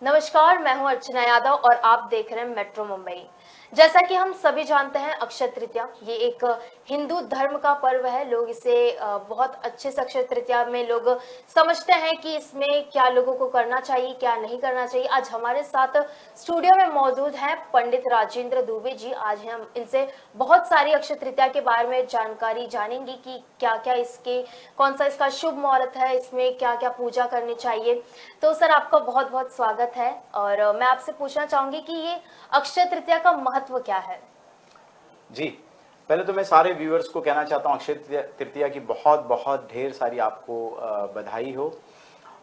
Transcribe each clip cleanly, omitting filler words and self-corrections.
नमस्कार, मैं हूं अर्चना यादव और आप देख रहे हैं मेट्रो मुंबई। जैसा कि हम सभी जानते हैं, अक्षय तृतीया ये एक हिंदू धर्म का पर्व है। लोग इसे बहुत अच्छे से अक्षय तृतीया में लोग समझते हैं कि इसमें क्या लोगों को करना चाहिए, क्या नहीं करना चाहिए। आज हमारे साथ स्टूडियो में मौजूद हैं पंडित राजेंद्र दुबे जी। आज हम इनसे बहुत सारी अक्षय तृतीया के बारे में जानकारी जानेंगे कि क्या क्या इसके कौन सा इसका शुभ मुहूर्त है, इसमें क्या क्या पूजा करनी चाहिए। तो सर, आपका बहुत बहुत स्वागत है। और मैं आपसे पूछना चाहूंगी कि ये अक्षय तृतीया का महत्व क्या है। जी, पहले तो मैं सारे व्यूअर्स को कहना चाहता हूँ अक्षय तृतीया की बहुत बहुत ढेर सारी आपको बधाई हो।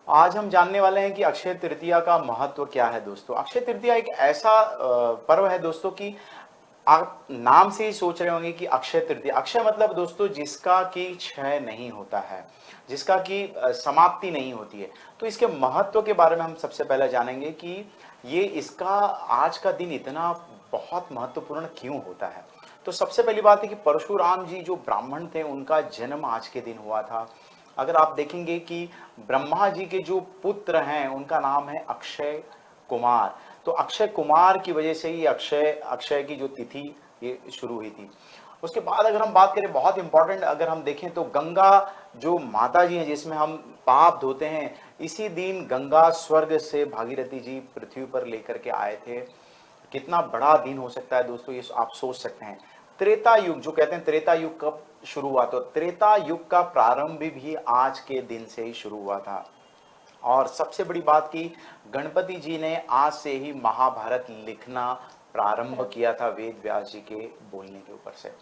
आज हम जानने वाले हैं कि अक्षय तृतीया का महत्व क्या है दोस्तों। अक्षय तृतीया एक ऐसा पर्व है दोस्तों कि आप नाम से ही सोच रहे होंगे कि अक्षय तृतीया, अक्षय मतलब दोस्तों जिसका कि क्षय नहीं होता है, जिसका कि समाप्ति नहीं होती है। तो इसके महत्व के बारे में हम सबसे पहले जानेंगे कि ये इसका आज का दिन इतना बहुत महत्वपूर्ण क्यों होता है। तो सबसे पहली बात है कि परशुराम जी जो ब्राह्मण थे उनका जन्म आज के दिन हुआ था। अगर आप देखेंगे कि ब्रह्मा जी के जो पुत्र हैं उनका नाम है अक्षय कुमार। तो अक्षय कुमार की वजह से ही अक्षय अक्षय की जो तिथि ये शुरू हुई थी। उसके बाद अगर हम बात करें बहुत इंपॉर्टेंट, अगर हम देखें तो गंगा जो माता जी हैं जिसमें हम पाप धोते हैं, इसी दिन गंगा स्वर्ग से भागीरथी जी पृथ्वी पर लेकर के आए थे। कितना बड़ा दिन हो सकता है दोस्तों, ये आप सोच सकते हैं। त्रेता युग जो कहते हैं, त्रेता युग कब शुरू हुआ? तो त्रेता युग का प्रारंभ भी आज के दिन से ही शुरू हुआ था। और सबसे बड़ी बात की गणपति जी ने आज से ही महाभारत लिखना प्रारंभ किया था वेद व्यास जी के बोलने के ऊपर से।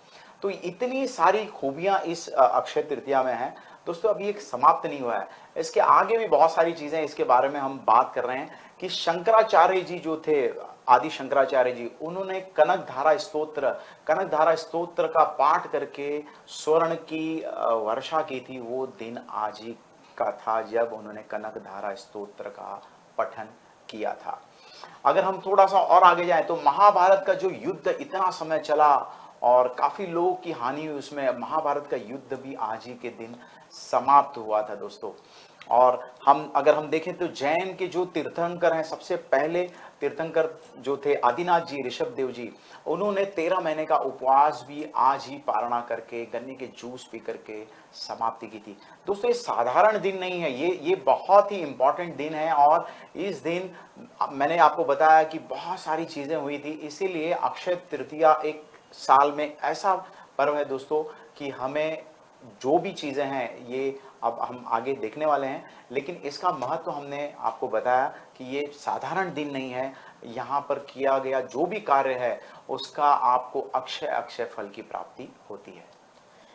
तो इतनी सारी खूबियां इस अक्षय तृतीया में हैं दोस्तों। अभी एक समाप्त नहीं हुआ है, इसके आगे भी बहुत सारी चीजें इसके बारे में हम बात कर रहे हैं कि शंकराचार्य जी जो थे, आदि शंकराचार्य जी, उन्होंने कनक धारा स्तोत्र का पाठ करके स्वर्ण की वर्षा की थी। वो दिन आज ही का था जब उन्होंने कनक धारा स्तोत्र का पठन किया था। अगर हम थोड़ा सा और आगे जाएं तो महाभारत का जो युद्ध इतना समय चला और काफी लोगों की हानि हुई उसमें, महाभारत का युद्ध भी आज ही के दिन समाप्त हुआ था दोस्तों। और अगर हम देखें तो जैन के जो तीर्थंकर हैं, सबसे पहले तीर्थंकर जो थे आदिनाथ जी, ऋषभ देव जी, उन्होंने 13 महीने का उपवास भी आज ही पारणा करके गन्ने के जूस पी करके समाप्ति की थी। दोस्तों ये साधारण दिन नहीं है, ये बहुत ही इंपॉर्टेंट दिन है। और इस दिन मैंने आपको बताया कि बहुत सारी चीजें हुई थी, इसीलिए अक्षय तृतीया एक साल में ऐसा पर्व है दोस्तों कि हमें जो भी चीजें हैं ये अब हम आगे देखने वाले हैं। लेकिन इसका महत्व हमने आपको बताया कि ये साधारण दिन नहीं है। यहाँ पर किया गया जो भी कार्य है उसका आपको अक्षय अक्षय फल की प्राप्ति होती है।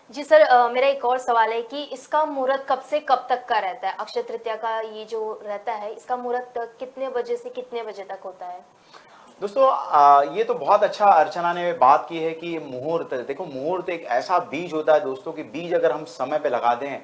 जी सर, मेरा एक और सवाल है कि इसका मुहूर्त कब से कब तक का रहता है। अक्षय तृतीया का ये जो रहता है, इसका मुहूर्त कितने बजे से कितने बजे तक होता है। दोस्तों ये तो बहुत अच्छा अर्चना ने बात की है कि मुहूर्त, देखो मुहूर्त एक ऐसा बीज होता है दोस्तों कि बीज अगर हम समय पे लगा दें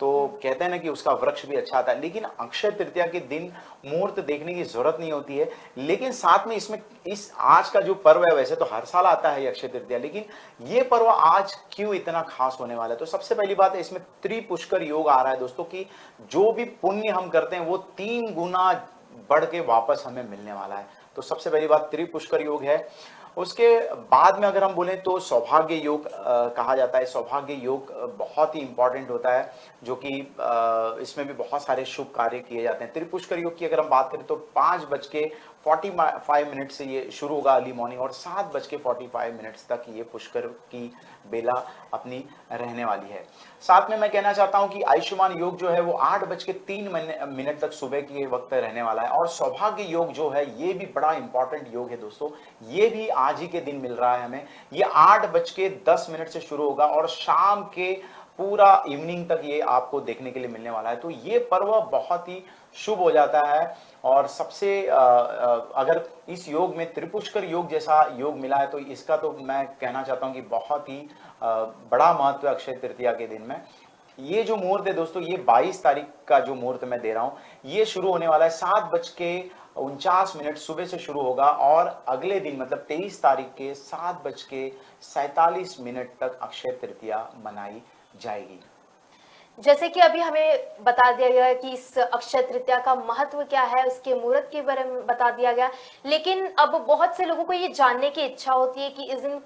तो कहते हैं ना कि उसका वृक्ष भी अच्छा आता है। लेकिन अक्षय तृतीया के दिन मुहूर्त देखने की जरूरत नहीं होती है। लेकिन साथ में इसमें इस आज का जो पर्व है, वैसे तो हर साल आता है ये अक्षय तृतीया, लेकिन ये पर्व आज क्यों इतना खास होने वाला है? तो सबसे पहली बात है, इसमें त्रिपुष्कर योग आ रहा है दोस्तों कि जो भी पुण्य हम करते हैं वो 3 गुना बढ़ के वापस हमें मिलने वाला है। तो सबसे पहली बात त्रिपुष्कर योग है। उसके बाद में अगर हम बोलें तो सौभाग्य योग कहा जाता है। सौभाग्य योग बहुत ही इंपॉर्टेंट होता है, जो कि इसमें भी बहुत सारे शुभ कार्य किए जाते हैं। त्रिपुष्कर योग की अगर हम बात करें तो 5:45 से ये शुरू होगा अर्ली मॉर्निंग, और 7:45 तक ये पुष्कर की बेला अपनी रहने वाली है। साथ में मैं कहना चाहता हूं कि आयुष्मान योग जो है वो 8:03 तक सुबह के वक्त रहने वाला है। और सौभाग्य योग जो है ये भी बड़ा इंपॉर्टेंट योग है दोस्तों, ये भी आज ही के दिन मिल रहा है हमें। ये 8:10 से शुरू होगा और शाम के पूरा इवनिंग तक ये आपको देखने के लिए मिलने वाला है। तो ये पर्व बहुत ही शुभ हो जाता है। और सबसे अगर इस योग में त्रिपुष्कर योग जैसा योग मिला है तो इसका तो मैं कहना चाहता हूं कि बहुत ही बड़ा महत्व है अक्षय तृतीया के दिन में। ये जो मुहूर्त है दोस्तों, ये 22 तारीख का जो मुहूर्त मैं दे रहा हूं, ये शुरू होने वाला है 7:49 सुबह से शुरू होगा और अगले दिन मतलब 23 तारीख के 7:47 तक अक्षय तृतीया मनाई जाएगी। जैसे कि अभी हमें बता दिया गया है कि इस अक्षय तृतीया का महत्व क्या है, उसके मुहूर्त के बारे में बता दिया गया, लेकिन अब बहुत से लोगों को ये जानने की इच्छा होती है कि इस दिन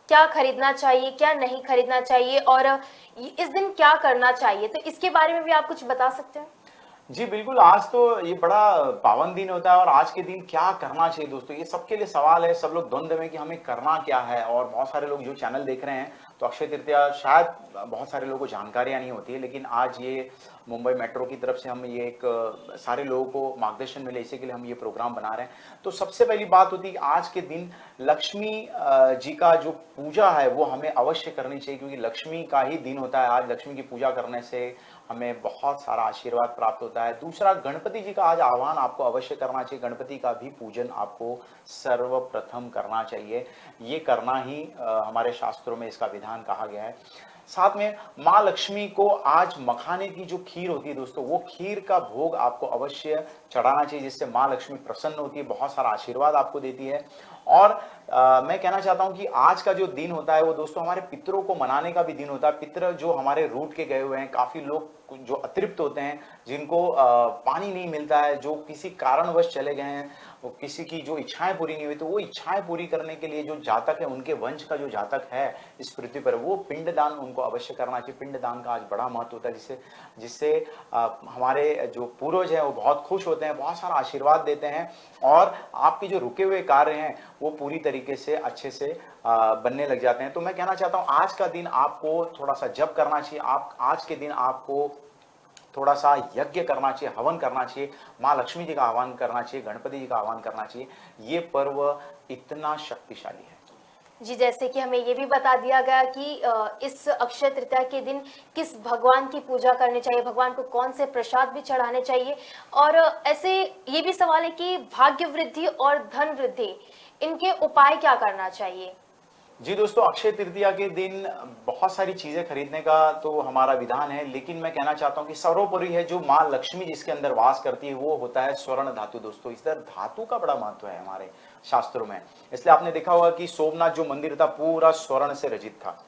क्या खरीदना चाहिए, क्या नहीं खरीदना चाहिए, और इस दिन क्या करना चाहिए। तो इसके बारे में भी आप कुछ बता सकते हैं? जी बिल्कुल, आज तो ये बड़ा पावन दिन होता है और आज के दिन क्या करना चाहिए दोस्तों, ये सबके लिए सवाल है। सब लोग द्वंद्व में कि हमें करना क्या है, और बहुत सारे लोग जो चैनल देख रहे हैं तो अक्षय तृतीया शायद बहुत सारे लोगों को जानकारियां नहीं होती है, लेकिन आज ये मुंबई मेट्रो की तरफ से हम ये एक सारे लोगों को मार्गदर्शन मिले, इसी के लिए हम ये प्रोग्राम बना रहे हैं। तो सबसे पहली बात होती है कि आज के दिन लक्ष्मी जी का जो पूजा है वो हमें अवश्य करनी चाहिए, क्योंकि लक्ष्मी का ही दिन होता है आज। लक्ष्मी की पूजा करने से हमें बहुत सारा आशीर्वाद प्राप्त होता है। दूसरा, गणपति जी का आज आह्वान आपको अवश्य करना चाहिए, गणपति का भी पूजन आपको सर्वप्रथम करना चाहिए। ये करना ही हमारे शास्त्रों में इसका विधान कहा गया है। साथ में माँ लक्ष्मी को आज मखाने की जो खीर होती है दोस्तों, वो खीर का भोग आपको अवश्य चढ़ाना चाहिए, जिससे माँ लक्ष्मी प्रसन्न होती है, बहुत सारा आशीर्वाद आपको देती है। और मैं कहना चाहता हूं कि आज का जो दिन होता है वो दोस्तों हमारे पितरों को मनाने का भी दिन होता है। पितर जो हमारे रूठ के गए हुए हैं, काफी लोग जो अतृप्त होते हैं, जिनको पानी नहीं मिलता है, जो किसी कारणवश चले गए हैं, वो किसी की जो इच्छाएं पूरी नहीं हुई, तो वो इच्छाएं पूरी करने के लिए जो जातक है, उनके वंश का जो जातक है इस पृथ्वी पर, वो पिंडदान उनको अवश्य करना चाहिए। पिंडदान का आज बड़ा महत्व होता है, जिससे जिससे हमारे जो पूर्वज हैं वो बहुत खुश होते हैं, बहुत सारा आशीर्वाद देते हैं, और आपके जो रुके हुए कार्य हैं वो पूरी तरीके से अच्छे से बनने लग जाते हैं। तो मैं कहना चाहता हूं आज का दिन आपको थोड़ा सा जप करना चाहिए। आप आज के दिन आपको थोड़ा सा यज्ञ करना चाहिए, हवन करना चाहिए, माँ लक्ष्मी जी का आह्वान करना चाहिए, गणपति जी का आह्वान करना चाहिए। ये पर्व इतना शक्तिशाली है। जी, जैसे कि हमें ये भी बता दिया गया कि इस अक्षय तृतीया के दिन किस भगवान की पूजा करनी चाहिए, भगवान को कौन से प्रसाद भी चढ़ाने चाहिए, और ऐसे ये भी सवाल है कि भाग्य वृद्धि और धन वृद्धि, इनके उपाय क्या करना चाहिए? जी दोस्तों, अक्षय तृतीया के दिन बहुत सारी चीजें खरीदने का तो हमारा विधान है, लेकिन मैं कहना चाहता हूं कि सर्वोपरि है जो माँ लक्ष्मी जिसके अंदर वास करती है, वो होता है स्वर्ण धातु दोस्तों। इस तरह धातु का बड़ा महत्व है हमारे शास्त्रों में। इसलिए आपने देखा होगा कि सोमनाथ जो मंदिर था पूरा स्वर्ण से रचित था,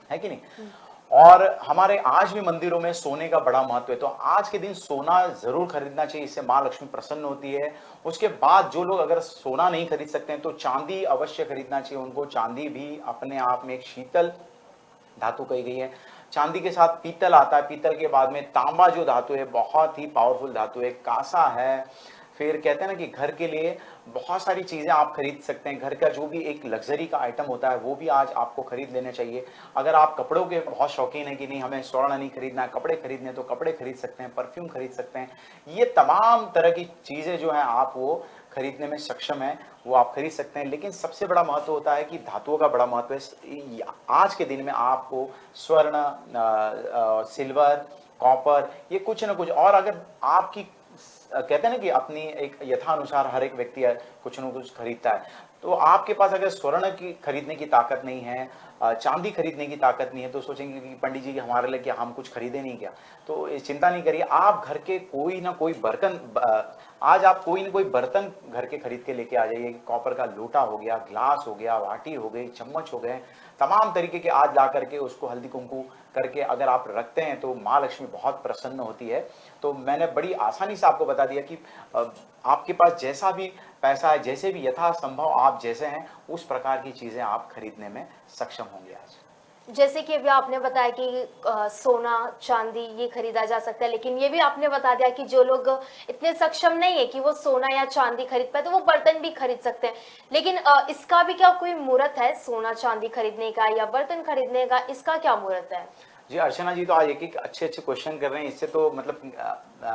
है कि नहीं। और हमारे आज भी मंदिरों में सोने का बड़ा महत्व है, तो आज के दिन सोना जरूर खरीदना चाहिए, इससे माँ लक्ष्मी प्रसन्न होती है। उसके बाद जो लोग अगर सोना नहीं खरीद सकते हैं तो चांदी अवश्य खरीदना चाहिए उनको। चांदी भी अपने आप में एक शीतल धातु कही गई है। चांदी के साथ पीतल आता है, पीतल के बाद में तांबा जो धातु है बहुत ही पावरफुल धातु है, कांसा है। फिर कहते हैं ना कि घर के लिए बहुत सारी चीजें आप खरीद सकते हैं, घर का जो भी एक लग्जरी का आइटम होता है वो भी आज आपको खरीद लेने चाहिए। अगर आप कपड़ों के बहुत शौकीन हैं कि नहीं हमें स्वर्ण नहीं खरीदना है, कपड़े खरीदने, तो कपड़े खरीद सकते हैं, परफ्यूम खरीद सकते हैं। ये तमाम तरह की चीजें जो हैं आप वो खरीदने में सक्षम है, वो आप खरीद सकते हैं। लेकिन सबसे बड़ा महत्व होता है कि धातुओं का बड़ा महत्व है। आज के दिन में आपको स्वर्ण, सिल्वर, कॉपर, ये कुछ ना कुछ, और अगर आपकी कहते हैं ना कि अपनी एक यथानुसार हर एक व्यक्ति कुछ न कुछ खरीदता है, तो आपके पास अगर स्वर्ण की खरीदने की ताकत नहीं है, चांदी खरीदने की ताकत नहीं है, तो सोचेंगे कि पंडित जी हमारे लिए क्या, हम कुछ खरीदे नहीं क्या। तो ये चिंता नहीं करिए, आप घर के कोई ना कोई बर्तन, आज आप कोई ना कोई बर्तन घर के खरीद के लेके आ जाइए। कॉपर का लोटा हो गया, ग्लास हो गया, वाटी हो गई, चम्मच हो गए, तमाम तरीके के आज ला करके उसको हल्दी कुंकू करके अगर आप रखते हैं तो माँ लक्ष्मी बहुत प्रसन्न होती है। तो मैंने बड़ी आसानी से आपको बता दिया कि आपके पास जैसा भी पैसा है, जैसे भी यथासंभव आप जैसे हैं उस प्रकार की चीजें आप खरीदने में सक्षम होंगे आज। जैसे कि अभी आपने बताया कि सोना चांदी ये खरीदा जा सकता है, लेकिन ये भी आपने बता दिया कि जो लोग इतने सक्षम नहीं है कि वो सोना या चांदी खरीद पाए, तो वो बर्तन भी खरीद सकते हैं। लेकिन इसका भी क्या कोई मुहूर्त है, सोना चांदी खरीदने का या बर्तन खरीदने का, इसका क्या मुहूर्त है? जी अर्चना जी, तो आज एक एक अच्छे अच्छे क्वेश्चन कर रहे हैं। इससे तो मतलब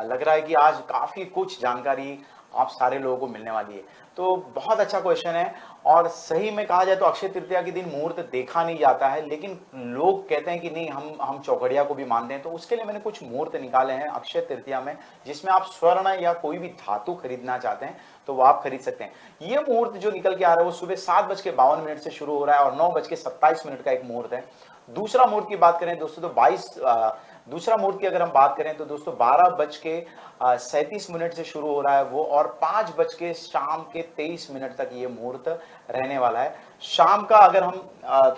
लग रहा है कि आज काफी कुछ जानकारी आप सारे लोगों को मिलने वाली है। तो बहुत अच्छा क्वेश्चन है, और सही में कहा जाए तो अक्षय तृतीया के दिन मुहूर्त देखा नहीं जाता है, लेकिन लोग कहते हैं कि नहीं हम चौघड़िया को भी मानते हैं। तो उसके लिए मैंने कुछ मुहूर्त निकाले हैं अक्षय तृतीया में, जिसमें आप स्वर्ण या कोई भी धातु खरीदना चाहते हैं तो वो आप खरीद सकते हैं। ये मुहूर्त जो निकल के आ रहा है वो सुबह 7:52 से शुरू हो रहा है और 9:27 का एक मुहूर्त है। दूसरा मुहूर्त की बात करें दोस्तों तो दूसरा मुहूर्त की अगर हम बात करें तो दोस्तों 12:37 से शुरू हो रहा है वो, और 5 बज के शाम के 23 मिनट तक ये मुहूर्त रहने वाला है। शाम का अगर हम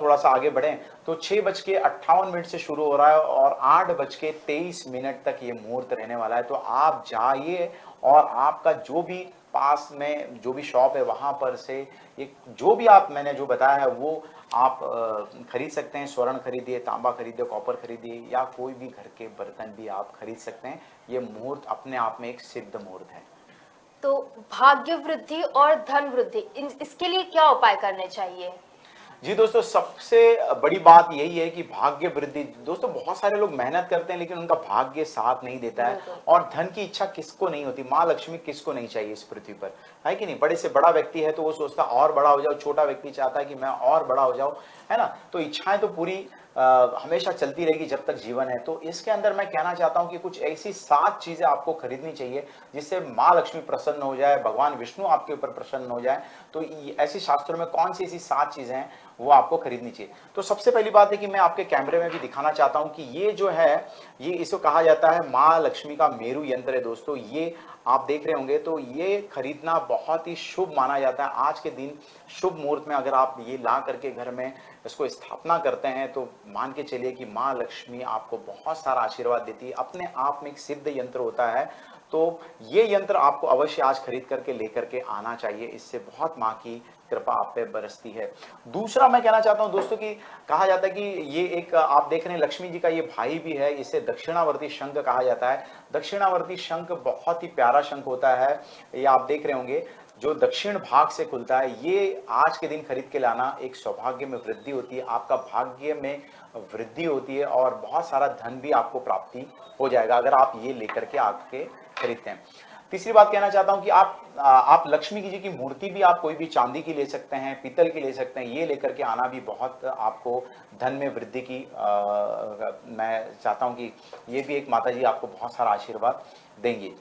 थोड़ा सा आगे बढ़ें तो 6:58 से शुरू हो रहा है और 8:23 तक ये मुहूर्त रहने वाला है। तो आप जाइए और आपका जो भी पास में जो भी शॉप है वहां पर से एक जो भी आप मैंने जो बताया है वो आप खरीद सकते हैं। स्वर्ण खरीदिए, तांबा खरीदिए, कॉपर खरीदिए, या कोई भी घर के बर्तन भी आप खरीद सकते हैं। ये मुहूर्त अपने आप में एक सिद्ध मुहूर्त है। तो भाग्य वृद्धि और धन वृद्धि इसके लिए क्या उपाय करने चाहिए? जी दोस्तों, सबसे बड़ी बात यही है कि भाग्य वृद्धि, दोस्तों बहुत सारे लोग मेहनत करते हैं लेकिन उनका भाग्य साथ नहीं देता है। बिल्कुल। और धन की इच्छा किसको नहीं होती, माँ लक्ष्मी किसको नहीं चाहिए इस पृथ्वी पर, है कि नहीं। बड़े से बड़ा व्यक्ति है तो वो सोचता और बड़ा हो जाओ, छोटा व्यक्ति चाहता है कि मैं और बड़ा हो जाऊं, है ना। तो इच्छाएं तो पूरी हमेशा चलती रहेगी जब तक जीवन है। तो इसके अंदर मैं कहना चाहता हूं कि कुछ ऐसी 7 चीजें आपको खरीदनी चाहिए जिससे माँ लक्ष्मी प्रसन्न हो जाए, भगवान विष्णु आपके ऊपर प्रसन्न हो जाए। तो ऐसी शास्त्रों में कौन सी ऐसी 7 चीजें हैं वो आपको खरीदनी चाहिए। तो सबसे पहली बात है कि मैं आपके कैमरे में भी दिखाना चाहता हूं कि ये जो है, ये इसको कहा जाता है माँ लक्ष्मी का मेरू यंत्र है दोस्तों। ये आप देख रहे होंगे तो ये खरीदना बहुत ही शुभ माना जाता है। आज के दिन शुभ मुहूर्त में अगर आप ये ला करके घर में इसको स्थापना करते हैं तो मान के चलिए कि माँ लक्ष्मी आपको बहुत सारा आशीर्वाद देती है। अपने आप में एक सिद्ध यंत्र होता है। तो ये यंत्र आपको अवश्य आज खरीद करके लेकर के आना चाहिए। इससे बहुत माँ की कृपा आप पे बरसती है। दूसरा मैं कहना चाहता हूं दोस्तों कि कहा जाता है कि ये एक आप देख रहे हैं लक्ष्मी जी का ये भाई भी है, इसे दक्षिणावर्ती शंख कहा जाता है। दक्षिणावर्ती शंख बहुत ही प्यारा शंख होता है। ये आप देख रहे होंगे जो दक्षिण भाग से खुलता है। ये आज के दिन खरीद के लाना, एक सौभाग्य में वृद्धि होती है, आपका भाग्य में वृद्धि होती है और बहुत सारा धन भी आपको प्राप्ति हो जाएगा अगर आप ये लेकर के आके खरीदते हैं। तीसरी बात कहना चाहता हूं कि आप लक्ष्मी जी की मूर्ति भी आप कोई भी चांदी की ले सकते हैं, पीतल की ले सकते हैं। ये लेकर के आना भी बहुत आपको धन में वृद्धि की मैं चाहता हूं कि ये भी एक माता जी आपको बहुत सारा आशीर्वाद देंगी।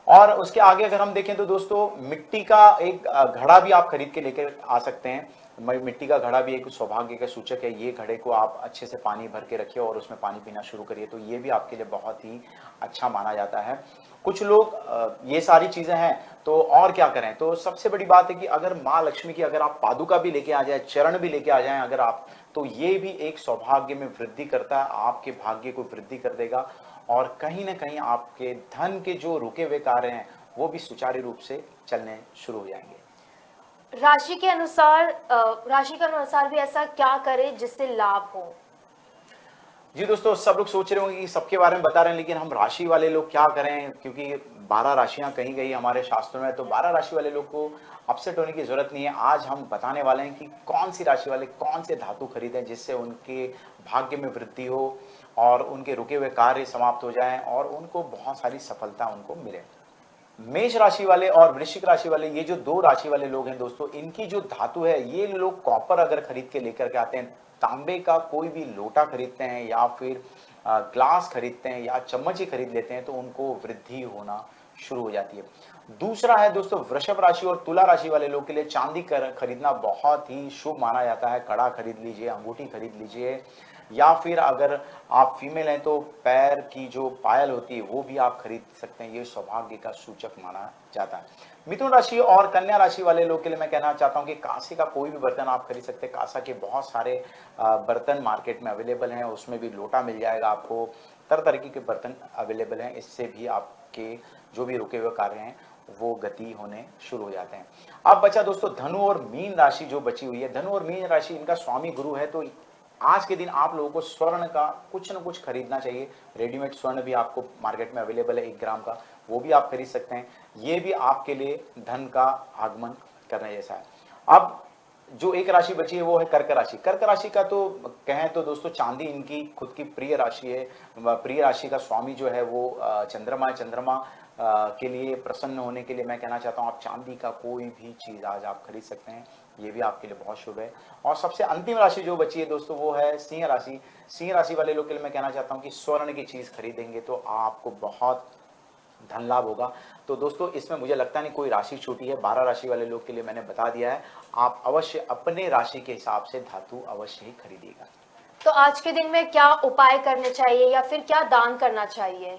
और उसके आगे अगर हम देखें तो दोस्तों मिट्टी का एक घड़ा भी आप खरीद के लेकर आ सकते हैं। मिट्टी का घड़ा भी एक सौभाग्य का सूचक है। ये घड़े को आप अच्छे से पानी भर के रखिए और उसमें पानी पीना शुरू करिए, तो ये भी आपके लिए बहुत ही अच्छा माना जाता है। कुछ लोग ये सारी चीजें हैं तो और क्या करें। तो सबसे बड़ी बात है कि अगर माँ लक्ष्मी की अगर आप पादुका भी लेके आ जाए, चरण भी लेके आ जाएं अगर आप, तो ये भी एक सौभाग्य में वृद्धि करता है, आपके भाग्य को वृद्धि कर देगा और कहीं ना कहीं आपके धन के जो रुके हुए कार्य हैं वो भी सुचारू रूप से चलने शुरू हो जाएंगे। राशि के अनुसार भी ऐसा क्या करें जिससे लाभ हो? जी दोस्तों, सब लोग सोच रहे होंगे कि सबके बारे में बता रहे हैं लेकिन हम राशि वाले लोग क्या करें, क्योंकि 12 राशियां कही गई हमारे शास्त्रों में। तो 12 राशि वाले लोग को अपसेट होने की जरूरत नहीं है। आज हम बताने वाले हैं कि कौन सी राशि वाले कौन से धातु खरीदें जिससे उनके भाग्य में वृद्धि हो और उनके रुके हुए कार्य समाप्त हो जाएं और उनको बहुत सारी सफलता उनको मिले। मेष राशि वाले और वृश्चिक राशि वाले, ये जो 2 राशि वाले लोग हैं दोस्तों, इनकी जो धातु है, ये लोग कॉपर अगर खरीद के लेकर के आते हैं, तांबे का कोई भी लोटा खरीदते हैं या फिर ग्लास खरीदते हैं या चम्मच ही खरीद लेते हैं तो उनको वृद्धि होना शुरू हो जाती है। दूसरा है दोस्तों वृषभ राशि और तुला राशि वाले लोग के लिए चांदी खरीदना बहुत ही शुभ माना जाता है। कड़ा खरीद लीजिए, अंगूठी खरीद लीजिए, या फिर अगर आप फीमेल हैं तो पैर की जो पायल होती है वो भी आप खरीद सकते हैं। ये सौभाग्य का सूचक माना जाता है। मिथुन राशि और कन्या राशि वाले लोग के लिए मैं कहना चाहता हूं कि कांसे का कोई भी बर्तन आप खरीद सकते हैं। कांसा के बहुत सारे बर्तन मार्केट में अवेलेबल हैं, उसमें भी लोटा मिल जाएगा आपको, तरह तरह के बर्तन अवेलेबल हैं। इससे भी आपके जो भी रुके हुए कार्य हैं वो गति होने शुरू हो जाते हैं। अब बचा दोस्तों धनु और मीन राशि जो बची हुई है। धनु और मीन राशि, इनका स्वामी गुरु है, तो आज के दिन आप लोगों को स्वर्ण का कुछ न कुछ खरीदना चाहिए। रेडीमेड स्वर्ण भी आपको मार्केट में अवेलेबल है 1 ग्राम का, वो भी आप खरीद सकते हैं। ये भी आपके लिए धन का आगमन करने जैसा है। अब जो एक राशि बची है वो है कर्क राशि। कर्क राशि का तो कहें तो दोस्तों चांदी इनकी खुद की प्रिय राशि है। प्रिय राशि का स्वामी जो है वो चंद्रमा है। चंद्रमा के लिए प्रसन्न होने के लिए मैं कहना चाहता हूँ आप चांदी का कोई भी चीज आज आप खरीद सकते हैं। ये भी आपके लिए बहुत शुभ है। और सबसे अंतिम राशि जो बची है दोस्तों वो है सिंह राशि। सिंह राशि वाले लोग के लिए मैं कहना चाहता हूँ कि स्वर्ण की चीज खरीदेंगे तो आपको बहुत धन लाभ होगा। तो दोस्तों इसमें मुझे लगता नहीं कोई राशि छूटी है। 12 राशि वाले लोग के लिए मैंने बता दिया है। आप अवश्य अपने राशि के हिसाब से धातु अवश्य ही खरीदिएगा। तो आज के दिन में क्या उपाय करने चाहिए या फिर क्या दान करना चाहिए?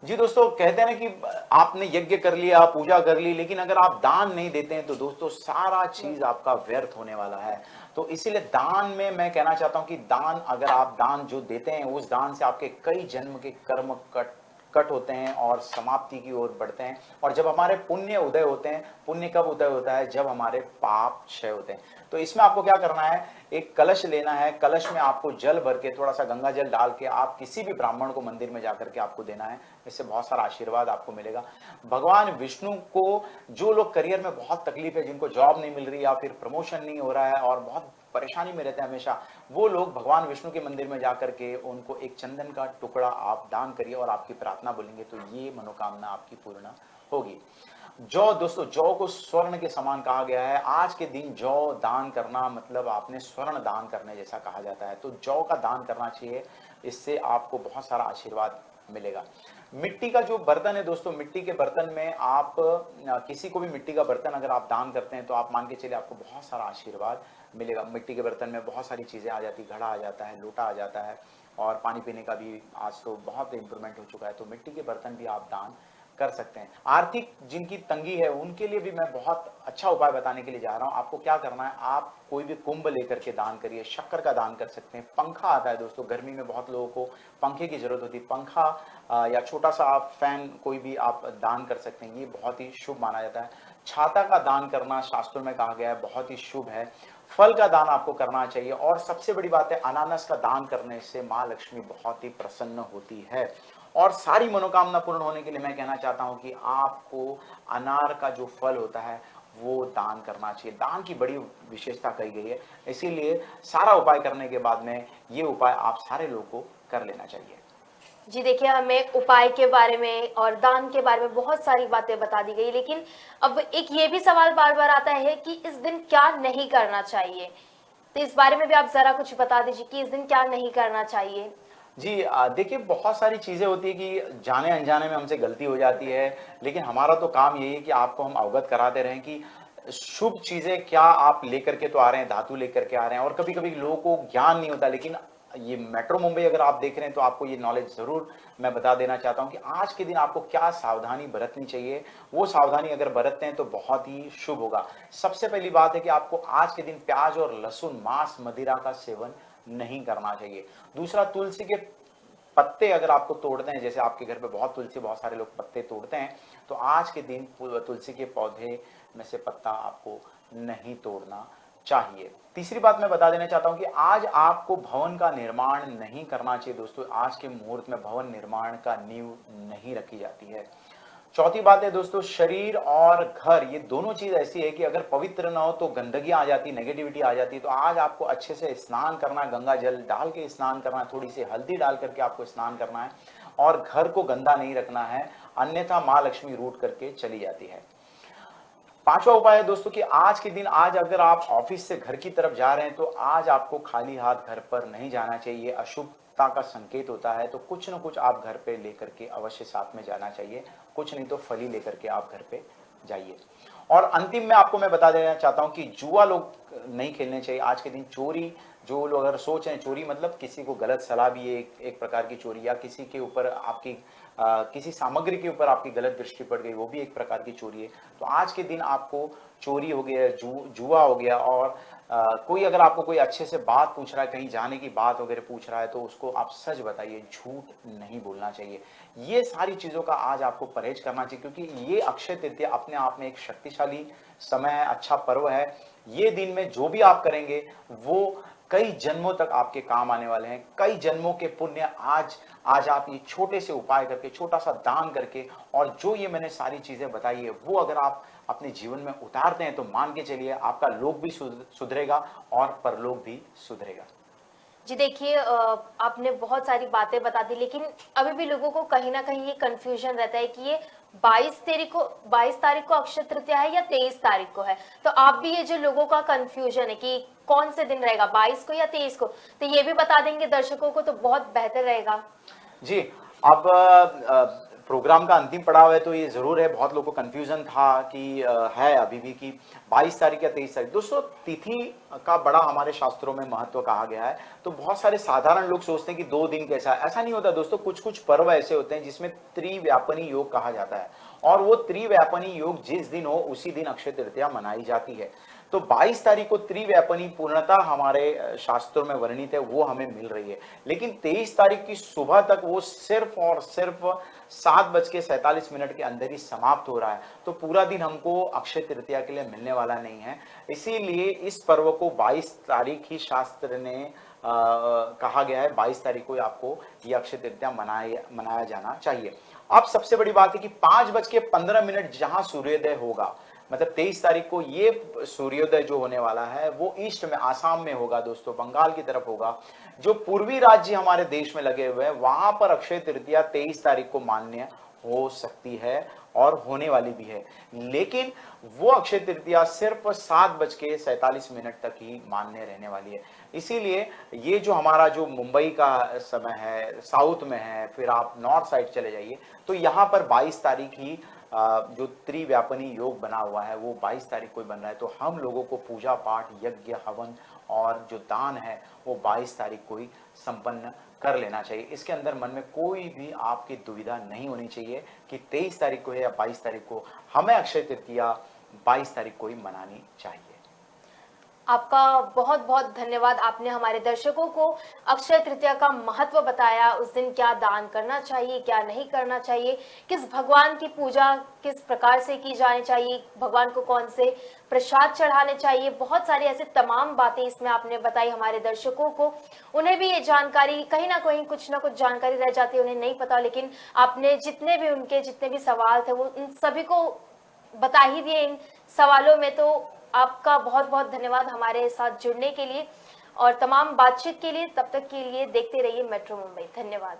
जी दोस्तों, कहते हैं ना कि आपने यज्ञ कर लिया, पूजा कर ली, लेकिन अगर आप दान नहीं देते हैं तो दोस्तों सारा चीज आपका व्यर्थ होने वाला है। तो इसीलिए दान में मैं कहना चाहता हूं कि दान, अगर आप दान जो देते हैं उस दान से आपके कई जन्म के कर्म कट कट होते हैं और समाप्ति की ओर बढ़ते हैं। और जब हमारे पुण्य उदय होते हैं, पुण्य कब उदय होता है? जब हमारे पाप क्षय होते हैं। तो इसमें आपको क्या करना है, एक कलश लेना है, कलश में आपको जल भर के, थोड़ा सा गंगा जल डाल के आप किसी भी ब्राह्मण को मंदिर में जाकर के आपको देना है। इससे बहुत सारा आशीर्वाद आपको मिलेगा। भगवान विष्णु को, जो लोग करियर में बहुत तकलीफ है, जिनको जॉब नहीं मिल रही या फिर प्रमोशन नहीं हो रहा है और बहुत परेशानी में रहते हैं हमेशा, वो लोग भगवान विष्णु के मंदिर में जाकर के उनको एक चंदन का टुकड़ा आप दान करिए और आपकी प्रार्थना बोलेंगे तो ये मनोकामना आपकी पूर्ण होगी। जौ, दोस्तों जौ को स्वर्ण के समान कहा गया है। आज के दिन जौ दान करना मतलब आपने स्वर्ण दान करने जैसा कहा जाता है। तो जौ का दान करना चाहिए, इससे आपको बहुत सारा आशीर्वाद मिलेगा। मिट्टी का जो बर्तन है दोस्तों, मिट्टी के बर्तन में आप किसी को भी मिट्टी का बर्तन अगर आप दान करते हैं तो आप मान के चलिए आपको बहुत सारा आशीर्वाद मिलेगा। मिट्टी के बर्तन में बहुत सारी चीजें आ जाती, घड़ा आ जाता है, लोटा आ जाता है, और पानी पीने का भी आज तो बहुत इंप्रूवमेंट हो चुका है। तो मिट्टी के बर्तन भी आप दान कर सकते हैं। आर्थिक जिनकी तंगी है उनके लिए भी मैं बहुत अच्छा उपाय बताने के लिए जा रहा हूं। आपको क्या करना है, आप कोई भी कुंभ लेकर के दान करिए, शक्कर का दान कर सकते हैं। पंखा आता है दोस्तों, गर्मी में बहुत लोगों को पंखे की जरूरत होती है, पंखा या छोटा सा आप फैन कोई भी आप दान कर सकते हैं, ये बहुत ही शुभ माना जाता है। छाता का दान करना शास्त्रों में कहा गया है, बहुत ही शुभ है। फल का दान आपको करना चाहिए, और सबसे बड़ी बात है, अनानास का दान करने से माँ लक्ष्मी बहुत ही प्रसन्न होती है। और सारी मनोकामना पूर्ण होने के लिए मैं कहना चाहता हूं कि आपको अनार का जो फल होता है वो दान करना चाहिए। दान की बड़ी विशेषता कही गई है, इसीलिए सारा उपाय करने के बाद में ये उपाय आप सारे लोगों को कर लेना चाहिए। जी देखिए, हमें उपाय के बारे में और दान के बारे में बहुत सारी बातें बता दी गई, लेकिन अब एक ये भी सवाल बार बार आता है कि इस दिन क्या नहीं करना चाहिए। तो इस बारे में भी आप जरा कुछ बता दीजिए कि इस दिन क्या नहीं करना चाहिए। जी देखिए, बहुत सारी चीजें होती है कि जाने अनजाने में हमसे गलती हो जाती है, लेकिन हमारा तो काम यही है कि आपको हम अवगत कराते रहें कि शुभ चीजें क्या आप लेकर के तो आ रहे हैं, धातु लेकर के आ रहे हैं। और कभी कभी लोगों को ज्ञान नहीं होता, लेकिन ये मेट्रो मुंबई अगर आप देख रहे हैं तो आपको ये नॉलेज जरूर मैं बता देना चाहता हूं कि आज के दिन आपको क्या सावधानी बरतनी चाहिए। वो सावधानी अगर बरतते हैं तो बहुत ही शुभ होगा। सबसे पहली बात है कि आपको आज के दिन प्याज और लहसुन, मांस, मदिरा का सेवन नहीं करना चाहिए। दूसरा, तुलसी के पत्ते अगर आपको तोड़ते हैं, जैसे आपके घर पे बहुत तुलसी, बहुत सारे लोग पत्ते तोड़ते हैं, तो आज के दिन तुलसी के पौधे में से पत्ता आपको नहीं तोड़ना चाहिए। तीसरी बात मैं बता देना चाहता हूं कि आज आपको भवन का निर्माण नहीं करना चाहिए दोस्तों। आज के मुहूर्त में भवन निर्माण का नींव नहीं रखी जाती है। चौथी बात है दोस्तों, शरीर और घर ये दोनों चीज ऐसी है कि अगर पवित्र ना हो तो गंदगी आ जाती, नेगेटिविटी आ जाती। तो आज आपको अच्छे से स्नान करना है, गंगा जल डाल के स्नान करना है, थोड़ी सी हल्दी डाल करके आपको स्नान करना है, और घर को गंदा नहीं रखना है, अन्यथा माँ लक्ष्मी रूठ करके चली जाती है। पांचवा उपाय है दोस्तों कि आज के दिन, आज अगर आप ऑफिस से घर की तरफ जा रहे हैं तो आज आपको खाली हाथ घर पर नहीं जाना चाहिए, ये अशुभता का संकेत होता है। तो कुछ न कुछ आप घर पे लेकर के अवश्य साथ में जाना चाहिए, कुछ नहीं तो फली लेकर के आप घर पे जाइए। और अंतिम में आपको मैं बता देना चाहता हूं कि जुआ लोग नहीं खेलने चाहिए आज के दिन। चोरी, जो लोग अगर सोच रहे हैं चोरी मतलब किसी को गलत सलाह भी है, एक प्रकार की चोरी, या किसी के ऊपर आपकी किसी सामग्री के ऊपर आपकी गलत दृष्टि पड़ गई, वो भी एक प्रकार की चोरी है। तो आज के दिन आपको चोरी हो गया, जुआ हो गया, और कोई अगर आपको कोई अच्छे से बात पूछ रहा है, कहीं जाने की बात वगैरह पूछ रहा है, तो उसको आप सच बताइए, झूठ नहीं बोलना चाहिए। ये सारी चीजों का आज आपको परहेज करना चाहिए, क्योंकि ये अक्षय तृतीया अपने आप में एक शक्तिशाली समय है, अच्छा पर्व है। ये दिन में जो भी आप करेंगे वो कई जन्मों तक आपके काम आने वाले हैं। कई जन्मों के पुण्य आज आप ये छोटे से उपाय करके, छोटा सा दान करके, और जो ये मैंने सारी चीजें बताई है वो अगर आप अपने जीवन में उतारते हैं तो मान के चलिए आपका लोक भी सुधरेगा और परलोक भी सुधरेगा। जी देखिए, आपने बहुत सारी बातें बता दी, लेकिन अभी भी लोगों को कहीं ना कहीं ये कंफ्यूजन रहता है कि ये 22 तारीख को अक्षय तृतीया है या 23 तारीख को है। तो आप भी, ये जो लोगों का कंफ्यूजन है कि कौन से दिन रहेगा, 22 को या 23 को, तो ये भी बता देंगे दर्शकों को तो बहुत बेहतर रहेगा। जी, अब प्रोग्राम का अंतिम पड़ाव है तो ये ज़रूर है, बहुत लोगों को कन्फ्यूज़न था कि है अभी भी कि 22 तारीख या 23 तारीख। दोस्तों तिथि का बड़ा हमारे शास्त्रों में महत्व कहा गया है, तो बहुत सारे साधारण लोग सोचते हैं कि 2 दिन कैसा है, ऐसा नहीं होता दोस्तों। कुछ-कुछ पर्व ऐसे होते हैं जिसमें त्रिव्यापनी योग कहा जाता है और वो त्रिव्यापनी योग जिस दिन हो उसी दिन अक्षय तृतीया मनाई जाती है। तो 22 तारीख को त्रिव्यापनी पूर्णतः हमारे शास्त्रों में वर्णित है, वो हमें मिल रही है। लेकिन 23 तारीख की सुबह तक वो सिर्फ और सिर्फ 7:47 के अंदर ही समाप्त हो रहा है, तो पूरा दिन हमको अक्षय तृतीया के लिए मिलने वाला नहीं है। इसीलिए इस पर्व को 22 तारीख ही शास्त्र ने कहा गया है, 22 तारीख को आपको ये अक्षय तृतीया मनाया जाना चाहिए। अब सबसे बड़ी बात है कि 5:15 जहां सूर्योदय होगा, मतलब 23 तारीख को ये सूर्योदय जो होने वाला है वो ईस्ट में आसाम में होगा दोस्तों, बंगाल की तरफ होगा। जो पूर्वी राज्य हमारे देश में लगे हुए हैं वहां पर अक्षय तृतीया 23 तारीख को मान्य हो सकती है और होने वाली भी है, लेकिन वो अक्षय तृतीया सिर्फ 7:47 तक ही मान्य रहने वाली है। इसीलिए ये जो हमारा जो मुंबई का समय है, साउथ में है, फिर आप नॉर्थ साइड चले जाइए तो यहाँ पर 22 तारीख ही जो त्रिव्यापनी योग बना हुआ है वो 22 तारीख को ही बन रहा है। तो हम लोगों को पूजा पाठ, यज्ञ, हवन और जो दान है वो 22 तारीख को ही संपन्न कर लेना चाहिए। इसके अंदर मन में कोई भी आपकी दुविधा नहीं होनी चाहिए कि 23 तारीख को है या 22 तारीख को, हमें अक्षय तृतीया 22 तारीख को ही मनानी चाहिए। आपका बहुत बहुत धन्यवाद। आपने हमारे दर्शकों को अक्षय तृतीया का महत्व बताया, उस दिन क्या दान करना चाहिए, क्या नहीं करना चाहिए, किस भगवान की पूजा किस प्रकार से की जानी चाहिए, भगवान को कौन से प्रसाद चढ़ाने चाहिए। बहुत सारी ऐसे तमाम बातें इसमें आपने बताई हमारे दर्शकों को। उन्हें भी ये जानकारी कहीं ना कहीं कुछ ना कुछ जानकारी रह जाती है, उन्हें नहीं पता, लेकिन आपने जितने भी सवाल थे वो उन सभी को बता ही दिए इन सवालों में। तो आपका बहुत बहुत धन्यवाद हमारे साथ जुड़ने के लिए और तमाम बातचीत के लिए। तब तक के लिए देखते रहिए मेट्रो मुंबई। धन्यवाद।